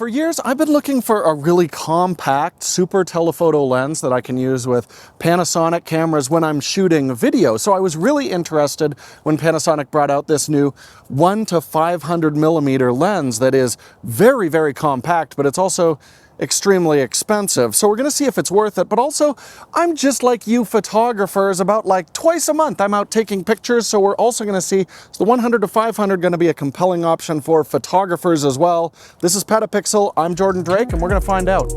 For years, I've been looking for a really compact, super telephoto lens that I can use with Panasonic cameras when I'm shooting video. So I was really interested when Panasonic brought out this new 1 to 500 millimeter lens that is very, very compact, but it's also extremely expensive. So we're gonna see if it's worth it, but also I'm just like you photographers, about like twice a month I'm out taking pictures, so we're also gonna see, is the 100 to 500 gonna be a compelling option for photographers as well? This is PetaPixel, I'm Jordan Drake, and we're gonna find out.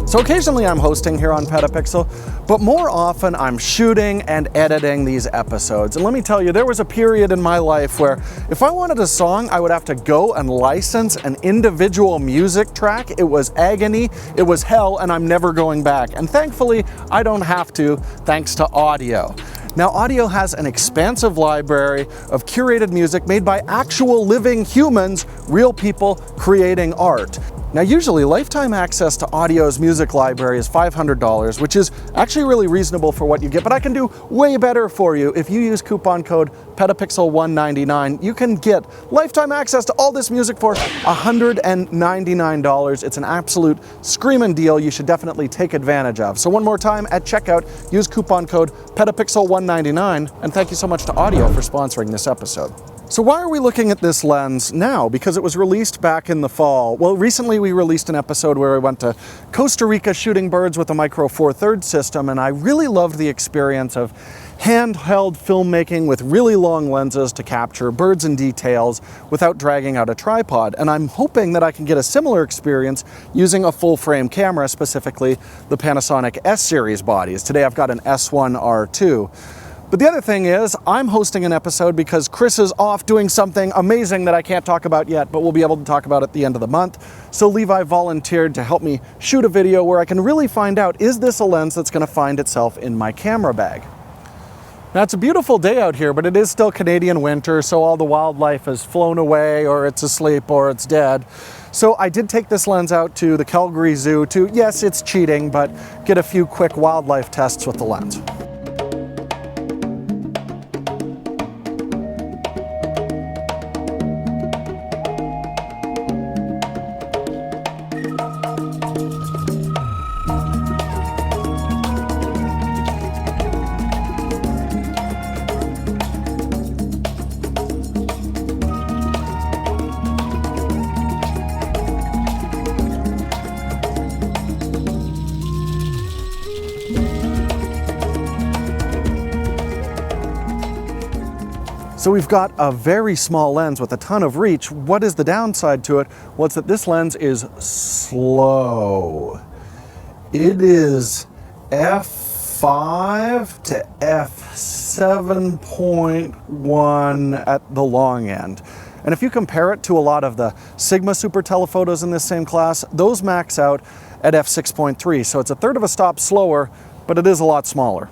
So occasionally I'm hosting here on PetaPixel, but more often I'm shooting and editing these episodes. And let me tell you, there was a period in my life where if I wanted a song, I would have to go and license an individual music track. It was agony, it was hell, and I'm never going back. And thankfully, I don't have to, thanks to audio. Now, audio has an expansive library of curated music made by actual living humans, real people creating art. Now, usually lifetime access to audio's music library is $500, which is actually really reasonable for what you get, but I can do way better for you. If you use coupon code PetaPixel199, you can get lifetime access to all this music for $199. It's an absolute screaming deal you should definitely take advantage of. So one more time, at checkout, use coupon code PetaPixel199, and thank you so much to Audio for sponsoring this episode. So why are we looking at this lens now? Because it was released back in the fall. Well, recently we released an episode where we went to Costa Rica shooting birds with a Micro Four Thirds system, and I really loved the experience of handheld filmmaking with really long lenses to capture birds and details without dragging out a tripod. And I'm hoping that I can get a similar experience using a full frame camera, specifically the Panasonic S series bodies. Today I've got an S1R2. But the other thing is, I'm hosting an episode because Chris is off doing something amazing that I can't talk about yet, but we'll be able to talk about at the end of the month. So Levi volunteered to help me shoot a video where I can really find out, is this a lens that's going to find itself in my camera bag? Now, it's a beautiful day out here, but it is still Canadian winter, so all the wildlife has flown away, or it's asleep, or it's dead. So I did take this lens out to the Calgary Zoo to, yes, it's cheating, but get a few quick wildlife tests with the lens. So we've got a very small lens with a ton of reach. What is the downside to it? Well, it's that this lens is slow. It is f5 to f7.1 at the long end. And if you compare it to a lot of the Sigma super telephotos in this same class, those max out at f6.3. So it's a third of a stop slower, but it is a lot smaller.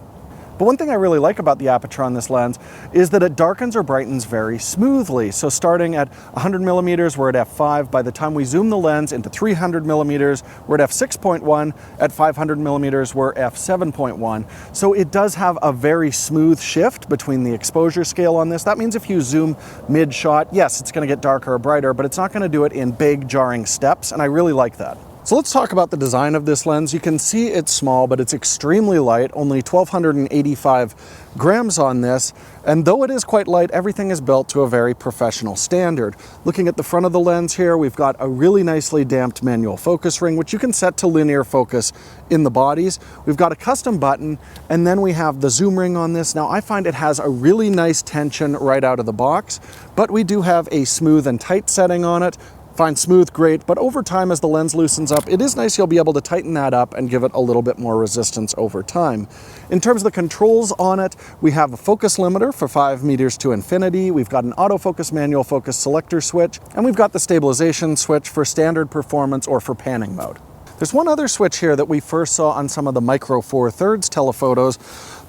But one thing I really like about the aperture on this lens is that it darkens or brightens very smoothly. So starting at 100 millimeters, we're at f5. By the time we zoom the lens into 300 millimeters, we're at f6.1. At 500 millimeters, we're f7.1. So it does have a very smooth shift between the exposure scale on this. That means if you zoom mid-shot, yes, it's going to get darker or brighter, but it's not going to do it in big jarring steps, and I really like that. So let's talk about the design of this lens. You can see it's small, but it's extremely light, only 1,285 grams on this. And though it is quite light, everything is built to a very professional standard. Looking at the front of the lens here, we've got a really nicely damped manual focus ring, which you can set to linear focus in the bodies. We've got a custom button, and then we have the zoom ring on this. Now, I find it has a really nice tension right out of the box, but we do have a smooth and tight setting on it. Find smooth great, but over time as the lens loosens up, it is nice you'll be able to tighten that up and give it a little bit more resistance over time. In terms of the controls on it, we have a focus limiter for 5 meters to infinity, we've got an autofocus manual focus selector switch, and we've got the stabilization switch for standard performance or for panning mode. There's one other switch here that we first saw on some of the Micro Four Thirds telephotos,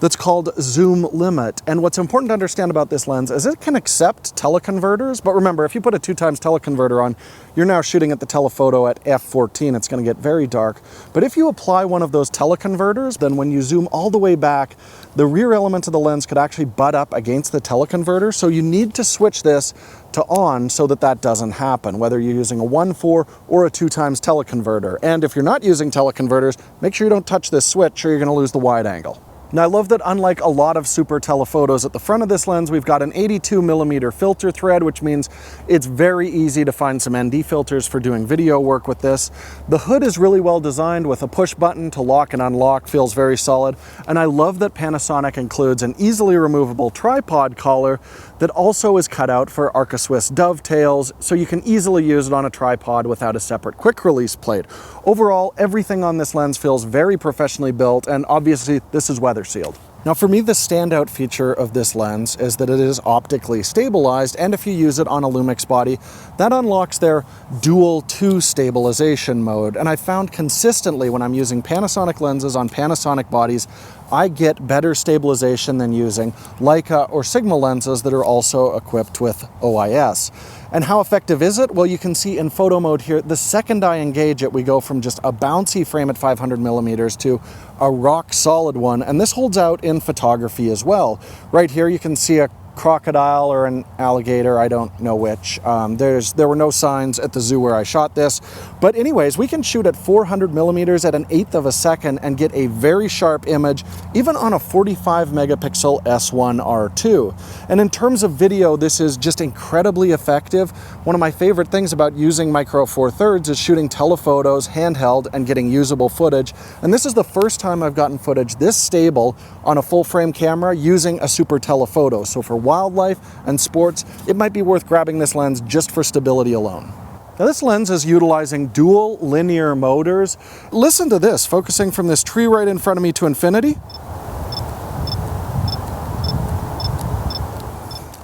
that's called zoom limit. And what's important to understand about this lens is it can accept teleconverters, but remember, if you put a 2x teleconverter on, you're now shooting at the telephoto at f14. It's going to get very dark. But if you apply one of those teleconverters, then when you zoom all the way back, the rear element of the lens could actually butt up against the teleconverter. So you need to switch this to on so that that doesn't happen, whether you're using a 1.4 or a 2x teleconverter. And if you're not using teleconverters, make sure you don't touch this switch or you're going to lose the wide angle. Now I love that unlike a lot of super telephotos, at the front of this lens we've got an 82mm filter thread, which means it's very easy to find some ND filters for doing video work with this. The hood is really well designed with a push button to lock and unlock, feels very solid. And I love that Panasonic includes an easily removable tripod collar that also is cut out for Arca Swiss dovetails, so you can easily use it on a tripod without a separate quick release plate. Overall, everything on this lens feels very professionally built, and obviously this is weather sealed. Now for me, the standout feature of this lens is that it is optically stabilized, and if you use it on a Lumix body, that unlocks their dual 2 stabilization mode. And I found consistently when I'm using Panasonic lenses on Panasonic bodies, I get better stabilization than using Leica or Sigma lenses that are also equipped with OIS. And how effective is it? Well, you can see in photo mode here, the second I engage it, we go from just a bouncy frame at 500mm to a rock solid one. And this holds out in photography as well. Right here, you can see a crocodile or an alligator, I don't know which. There were no signs at the zoo where I shot this. But anyways, we can shoot at 400mm at 1/8 of a second and get a very sharp image, even on a 45 megapixel S1R2. And in terms of video, this is just incredibly effective. One of my favorite things about using Micro Four Thirds is shooting telephotos handheld and getting usable footage. And this is the first time I've gotten footage this stable on a full frame camera using a super telephoto. So for wildlife and sports, it might be worth grabbing this lens just for stability alone. Now this lens is utilizing dual linear motors. Listen to this, focusing from this tree right in front of me to infinity.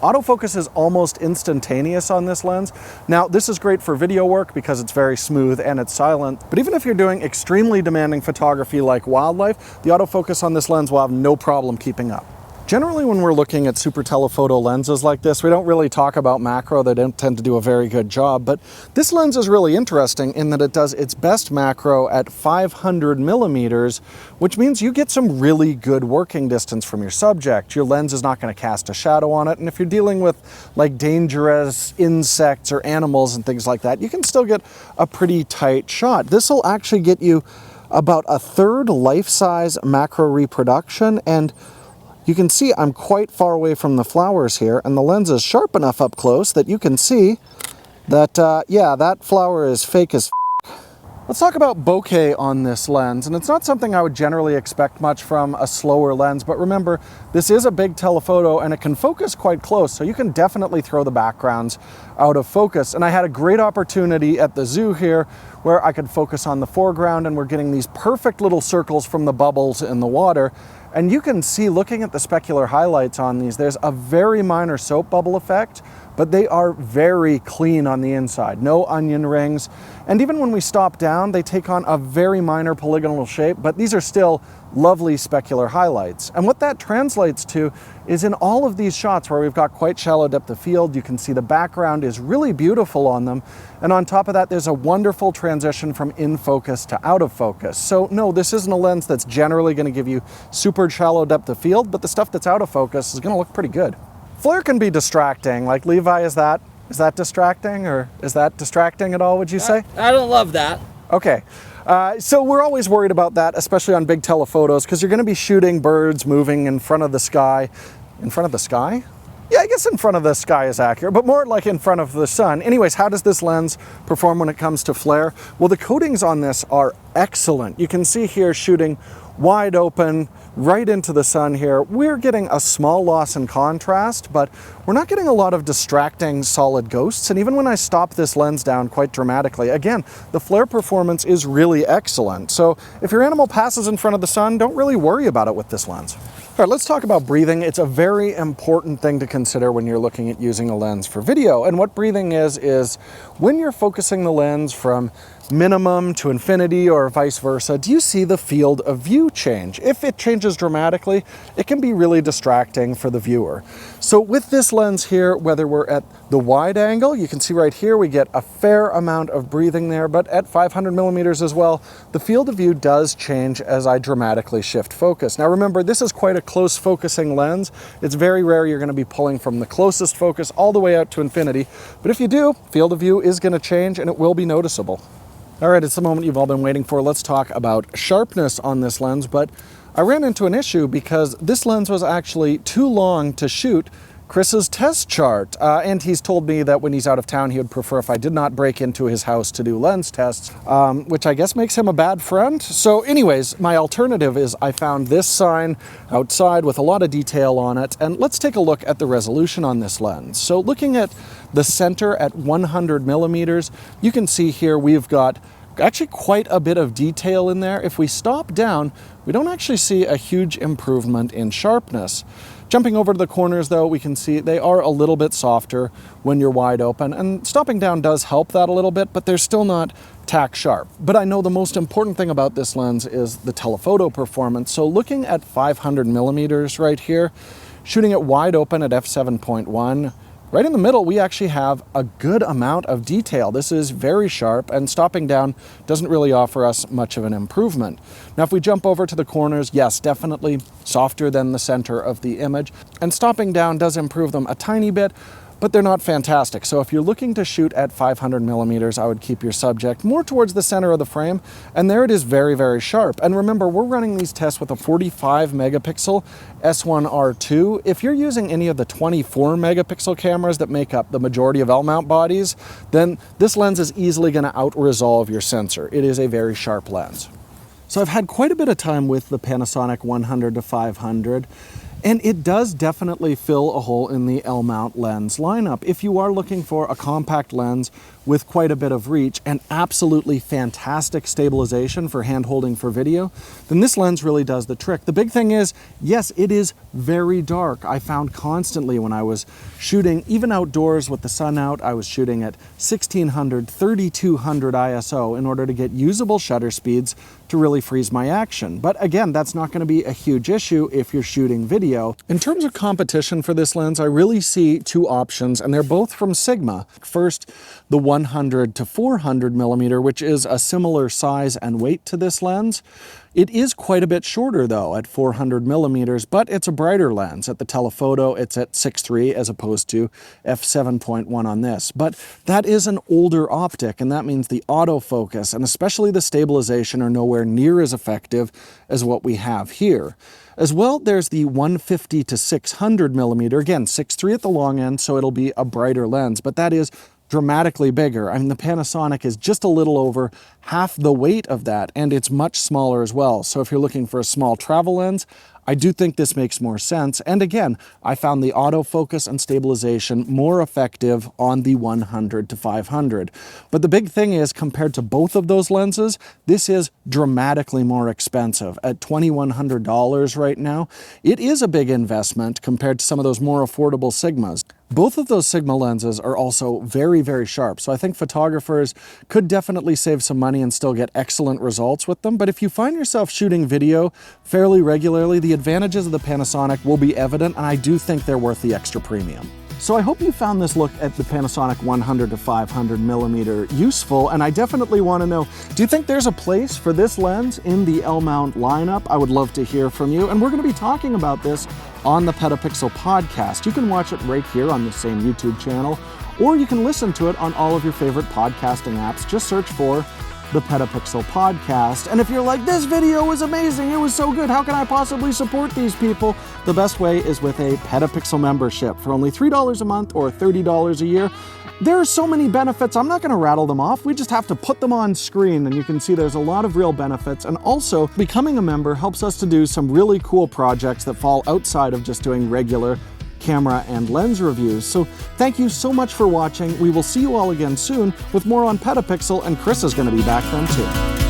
Autofocus is almost instantaneous on this lens. Now, this is great for video work because it's very smooth and it's silent, but even if you're doing extremely demanding photography like wildlife, the autofocus on this lens will have no problem keeping up. Generally, when we're looking at super telephoto lenses like this, we don't really talk about macro. They don't tend to do a very good job, but this lens is really interesting in that it does its best macro at 500mm, which means you get some really good working distance from your subject. Your lens is not going to cast a shadow on it, and if you're dealing with like dangerous insects or animals and things like that, you can still get a pretty tight shot. This will actually get you about 1/3 life-size macro reproduction, and you can see I'm quite far away from the flowers here, and the lens is sharp enough up close that you can see that, yeah, that flower is fake as f***. Let's talk about bokeh on this lens, and it's not something I would generally expect much from a slower lens, but remember, this is a big telephoto and it can focus quite close, so you can definitely throw the backgrounds out of focus. And I had a great opportunity at the zoo here where I could focus on the foreground, and we're getting these perfect little circles from the bubbles in the water. And you can see, looking at the specular highlights on these, there's a very minor soap bubble effect, but they are very clean on the inside. No onion rings. And even when we stop down, they take on a very minor polygonal shape, but these are still lovely specular highlights. And what that translates to is in all of these shots where we've got quite shallow depth of field, you can see the background is really beautiful on them. And on top of that, there's a wonderful transition from in focus to out of focus. So no, this isn't a lens that's generally going to give you super shallow depth of field, but the stuff that's out of focus is going to look pretty good. Flare can be distracting. Like, Levi, is that distracting, or is that distracting at all, would you say? I don't love that. Okay. So we're always worried about that, especially on big telephotos, because you're going to be shooting birds moving in front of the sky. In front of the sky? Yeah, I guess in front of the sky is accurate, but more like in front of the sun. Anyways, how does this lens perform when it comes to flare? Well, the coatings on this are excellent. You can see here shooting wide open, right into the sun here. We're getting a small loss in contrast, but we're not getting a lot of distracting solid ghosts. And even when I stop this lens down quite dramatically, again, the flare performance is really excellent. So if your animal passes in front of the sun, don't really worry about it with this lens. All right, let's talk about breathing. It's a very important thing to consider when you're looking at using a lens for video. And what breathing is when you're focusing the lens from minimum to infinity or vice versa, do you see the field of view change? If it changes dramatically, it can be really distracting for the viewer. So with this lens here, whether we're at the wide angle, you can see right here, we get a fair amount of breathing there, but at 500 millimeters as well, the field of view does change as I dramatically shift focus. Now remember, this is quite a close focusing lens. It's very rare you're gonna be pulling from the closest focus all the way out to infinity, but if you do, field of view is gonna change and it will be noticeable. All right, it's the moment you've all been waiting for. Let's talk about sharpness on this lens, but I ran into an issue because this lens was actually too long to shoot Chris's test chart. And he's told me that when he's out of town, he would prefer if I did not break into his house to do lens tests, which I guess makes him a bad friend. So anyways, my alternative is I found this sign outside with a lot of detail on it. And let's take a look at the resolution on this lens. So looking at the center at 100 millimeters, you can see here we've got actually quite a bit of detail in there. If we stop down, we don't actually see a huge improvement in sharpness. Jumping over to the corners though, we can see they are a little bit softer when you're wide open, and stopping down does help that a little bit, but they're still not tack sharp. But I know the most important thing about this lens is the telephoto performance. So looking at 500 millimeters right here, shooting it wide open at f7.1, right in the middle, we actually have a good amount of detail. This is very sharp, and stopping down doesn't really offer us much of an improvement. Now, if we jump over to the corners, yes, definitely softer than the center of the image, and stopping down does improve them a tiny bit, but they're not fantastic. So if you're looking to shoot at 500 millimeters, I would keep your subject more towards the center of the frame, and there it is very, very sharp. And remember, we're running these tests with a 45 megapixel S1R2. If you're using any of the 24 megapixel cameras that make up the majority of L-mount bodies, then this lens is easily gonna out-resolve your sensor. It is a very sharp lens. So I've had quite a bit of time with the Panasonic 100 to 500, and it does definitely fill a hole in the L-mount lens lineup. If you are looking for a compact lens with quite a bit of reach and absolutely fantastic stabilization for hand holding for video, then this lens really does the trick. The big thing is, yes, it is very dark. I found constantly when I was shooting, even outdoors with the sun out, I was shooting at 1600, 3200 ISO in order to get usable shutter speeds to really freeze my action. But again, that's not going to be a huge issue if you're shooting video. In terms of competition for this lens, I really see two options, and they're both from Sigma. First, the 100 to 400 millimeter, which is a similar size and weight to this lens. It is quite a bit shorter though at 400 millimeters, but it's a brighter lens. At the telephoto, it's at 6.3 as opposed to f7.1 on this. But that is an older optic, and that means the autofocus and especially the stabilization are nowhere near as effective as what we have here. As well, there's the 150 to 600 millimeter, again, 6.3 at the long end, so it'll be a brighter lens, but that is dramatically bigger. I mean, the Panasonic is just a little over half the weight of that, and it's much smaller as well. So if you're looking for a small travel lens, I do think this makes more sense. And again, I found the autofocus and stabilization more effective on the 100 to 500. But the big thing is, compared to both of those lenses, this is dramatically more expensive. At $2,100 right now, it is a big investment compared to some of those more affordable Sigmas. Both of those Sigma lenses are also very, very sharp. So I think photographers could definitely save some money and still get excellent results with them. But if you find yourself shooting video fairly regularly, the advantages of the Panasonic will be evident, and I do think they're worth the extra premium. So I hope you found this look at the Panasonic 100 to 500 millimeter useful, and I definitely want to know, do you think there's a place for this lens in the L-mount lineup? I would love to hear from you, and we're going to be talking about this on the PetaPixel podcast. You can watch it right here on the same YouTube channel, or you can listen to it on all of your favorite podcasting apps. Just search for the PetaPixel podcast. And if you're like, this video was amazing, it was so good, how can I possibly support these people? The best way is with a PetaPixel membership for only $3 a month or $30 a year. There are so many benefits, I'm not going to rattle them off. We just have to put them on screen, and you can see there's a lot of real benefits. And also, becoming a member helps us to do some really cool projects that fall outside of just doing regular camera and lens reviews. So thank you so much for watching. We will see you all again soon with more on PetaPixel, and Chris is going to be back then too.